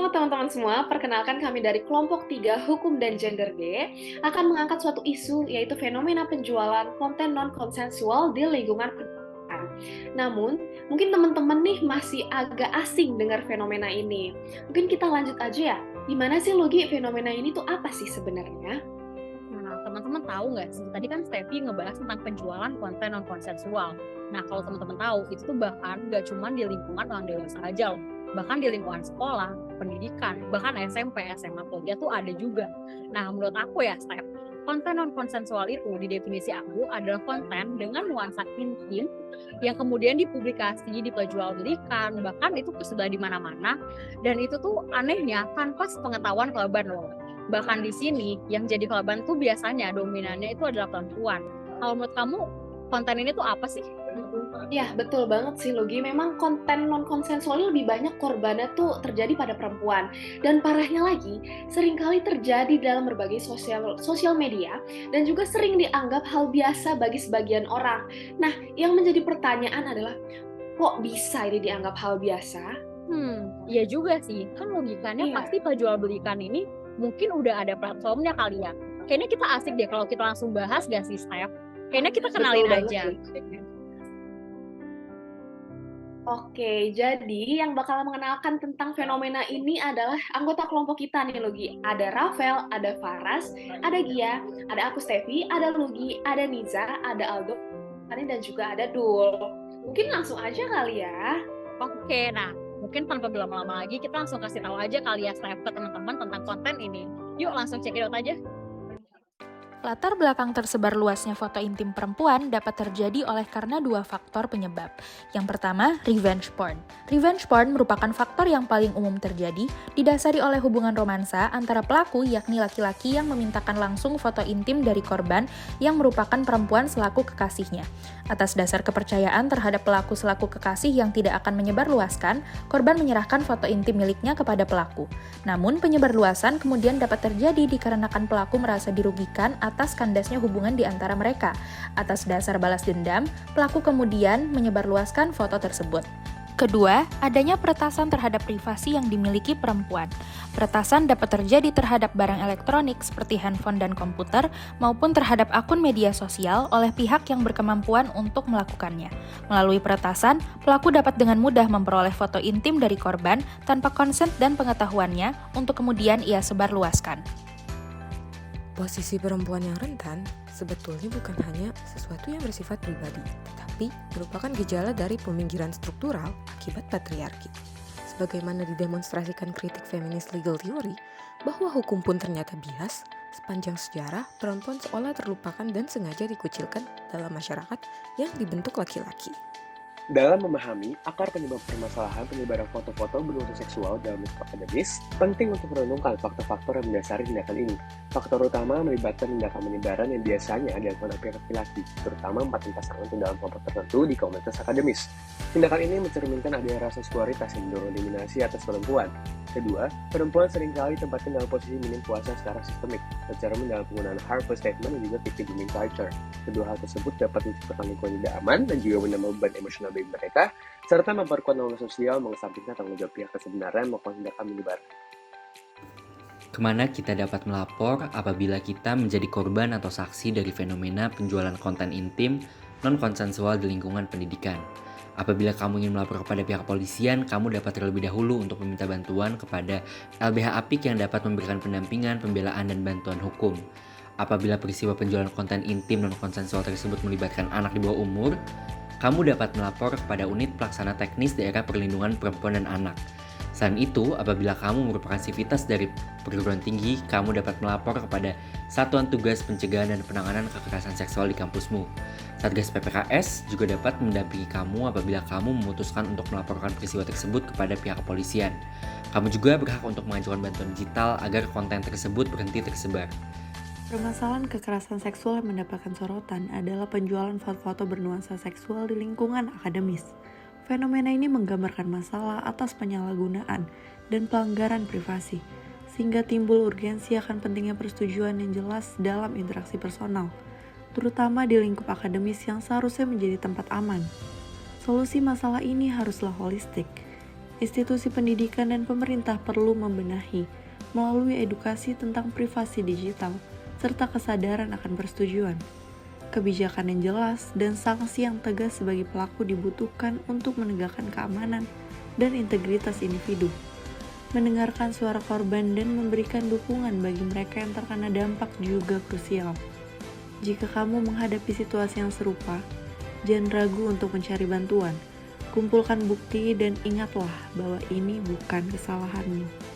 Halo teman-teman semua, perkenalkan kami dari kelompok 3 Hukum dan Gender D akan mengangkat suatu isu yaitu fenomena penjualan konten non-konsensual di lingkungan pendidikan. Namun, mungkin teman-teman nih masih agak asing dengar fenomena ini. Mungkin kita lanjut aja ya, gimana sih Logi fenomena ini tuh apa sih sebenarnya? Nah, teman-teman tahu nggak sih, tadi kan Steffi ngebahas tentang penjualan konten non-konsensual. Nah, kalau teman-teman tahu, itu tuh bahkan nggak cuma di lingkungan orang dewasa aja loh. Bahkan di lingkungan sekolah, pendidikan, bahkan SMP, SMA, kuliah tuh ada juga. Nah, menurut aku ya, Steph, konten non-konsensual itu di definisi aku adalah konten dengan nuansa intim yang kemudian dipublikasi, diperjualbelikan, bahkan itu tersebar di mana-mana. Dan itu tuh anehnya tanpa sepengetahuan korban loh. Bahkan di sini yang jadi korban tuh biasanya dominannya itu adalah perempuan. Kalau menurut kamu konten ini tuh apa sih? Ya, betul banget sih Logi. Memang konten non-konsensual lebih banyak korbannya tuh terjadi pada perempuan. Dan parahnya lagi, seringkali terjadi dalam berbagai sosial media dan juga sering dianggap hal biasa bagi sebagian orang. Nah, yang menjadi pertanyaan adalah, kok bisa ini dianggap hal biasa? Iya juga sih. Kan logikanya Iya, pasti perjualbelikan ini mungkin udah ada platformnya kali ya. Kayaknya kita asik deh kalau kita langsung bahas gak sih, Steph? Kayaknya kita betul kenalin banget aja. sih. Oke, jadi yang bakal mengenalkan tentang fenomena ini adalah anggota kelompok kita nih, Logi. Ada Rafael, ada Faras, ada Gia, ada aku Stevi, ada Lugi, ada Niza, ada Aldo, dan juga ada Dul. Mungkin langsung aja kali ya. Oke, nah mungkin tanpa berlama-lama lagi kita langsung kasih tahu aja kali ya, Steph, ke teman-teman tentang konten ini. Yuk langsung check it out aja. Latar belakang tersebar luasnya foto intim perempuan dapat terjadi oleh karena dua faktor penyebab. Yang pertama, revenge porn. Revenge porn merupakan faktor yang paling umum terjadi, didasari oleh hubungan romansa antara pelaku yakni laki-laki yang memintakan langsung foto intim dari korban yang merupakan perempuan selaku kekasihnya. Atas dasar kepercayaan terhadap pelaku selaku kekasih yang tidak akan menyebarluaskan, korban menyerahkan foto intim miliknya kepada pelaku. Namun, penyebarluasan kemudian dapat terjadi dikarenakan pelaku merasa dirugikan atas kandasnya hubungan di antara mereka. Atas dasar balas dendam, pelaku kemudian menyebarluaskan foto tersebut. Kedua, adanya peretasan terhadap privasi yang dimiliki perempuan. Peretasan dapat terjadi terhadap barang elektronik seperti handphone dan komputer maupun terhadap akun media sosial oleh pihak yang berkemampuan untuk melakukannya. Melalui peretasan, pelaku dapat dengan mudah memperoleh foto intim dari korban tanpa konsen dan pengetahuannya untuk kemudian ia sebarluaskan. Posisi perempuan yang rentan sebetulnya bukan hanya sesuatu yang bersifat pribadi, tetapi merupakan gejala dari peminggiran struktural akibat patriarki. Sebagaimana didemonstrasikan kritik feminis legal theory, bahwa hukum pun ternyata bias, sepanjang sejarah perempuan seolah terlupakan dan sengaja dikucilkan dalam masyarakat yang dibentuk laki-laki. Dalam memahami akar penyebab permasalahan penyebaran foto-foto bernuansa seksual dalam lingkup akademis, penting untuk merenungkan faktor-faktor yang mendasari tindakan ini. Faktor utama melibatkan tindakan penyebaran yang biasanya dilakukan oleh pihak laki-laki, terutama empati pasangan dalam kelompok tertentu di komunitas akademis. Tindakan ini mencerminkan adanya rasa seksualitas yang mendorong dominasi atas perempuan. Kedua, perempuan seringkali tempatkan dalam posisi minim kuasa secara sistemik, tercermin dalam penggunaan harmful statement dan juga victim blaming culture. Kedua hal tersebut dapat menciptakan lingkungan tidak aman dan juga menambah beban emosional bagi mereka, serta memperkuat norma sosial mengesampingkan tanggung jawab pihak kesebenarnya melakukan tindakan menyebar. Kemana kita dapat melapor apabila kita menjadi korban atau saksi dari fenomena penjualan konten intim non-konsensual di lingkungan pendidikan. Apabila kamu ingin melapor kepada pihak kepolisian, kamu dapat terlebih dahulu untuk meminta bantuan kepada LBH Apik yang dapat memberikan pendampingan, pembelaan, dan bantuan hukum. Apabila peristiwa penjualan konten intim non-konsensual tersebut melibatkan anak di bawah umur, kamu dapat melapor kepada unit pelaksana teknis daerah perlindungan perempuan dan anak. Selain itu, apabila kamu merupakan sivitas dari perguruan tinggi, kamu dapat melapor kepada Satuan Tugas Pencegahan dan Penanganan Kekerasan Seksual di kampusmu. Satgas PPKS juga dapat mendampingi kamu apabila kamu memutuskan untuk melaporkan peristiwa tersebut kepada pihak kepolisian. Kamu juga berhak untuk mengajukan bantuan digital agar konten tersebut berhenti tersebar. Permasalahan kekerasan seksual yang mendapatkan sorotan adalah penjualan foto-foto bernuansa seksual di lingkungan akademis. Fenomena ini menggambarkan masalah atas penyalahgunaan dan pelanggaran privasi, sehingga timbul urgensi akan pentingnya persetujuan yang jelas dalam interaksi personal, terutama di lingkup akademis yang seharusnya menjadi tempat aman. Solusi masalah ini haruslah holistik, Institusi pendidikan dan pemerintah perlu membenahi melalui edukasi tentang privasi digital serta kesadaran akan persetujuan. Kebijakan yang jelas dan sanksi yang tegas sebagai pelaku dibutuhkan untuk menegakkan keamanan dan integritas individu, mendengarkan suara korban dan memberikan dukungan bagi mereka yang terkena dampak juga krusial. Jika kamu menghadapi situasi yang serupa, jangan ragu untuk mencari bantuan. Kumpulkan bukti dan ingatlah bahwa ini bukan kesalahanmu.